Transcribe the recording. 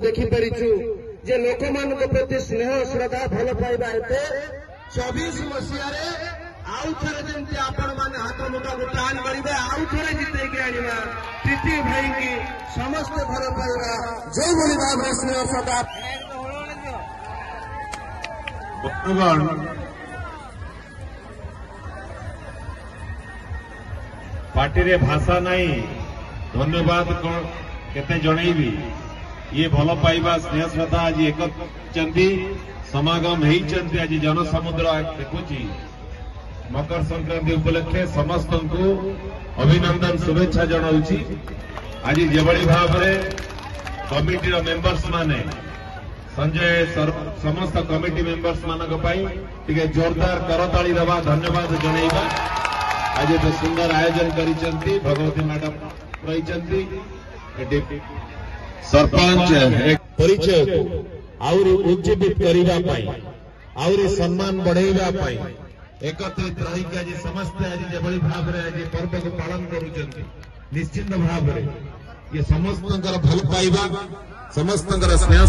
देखिपारिचु जे लोक मान प्रति स्नेह श्रद्धा भल पाइबा हेतु 24 मसीह आउ थे जमी आपण मैंने हाथ मुठा को टाण करेंगे आउ थे जितेक आना प्रीति भाई की समस्त भल पाइबा जो भली भाव स्नेह श्रद्धा पार्टी रे भाषा नहीं धन्यवाद केते जनईबी ये भल पाइबा स्नेह श्रद्धा आज एक समागम होती आज जनसमुद्र देखुची मकर संक्रांति उपलक्षे समस्त को अभिनंदन शुभेच्छा जनाऊँगी। आज जेभली भाव में कमिटी मेंबर्स माने संजय समस्त कमिटी मेंबर्स मानक टिके जोरदार करताली देवा धन्यवाद जनइबा। आज तो सुंदर आयोजन करिसेंती भगवती मैडम रही सरपंच परिचय को आउरी उज्जीवित करने आउरी सम्मान बढ़ाइबा एकत्रित रही आज समस्ते आज जेभली भाव में आज पर्व को पालन करुचंती निश्चिंत भाव में ये समस्त भल पाइबा समस्त स्नेह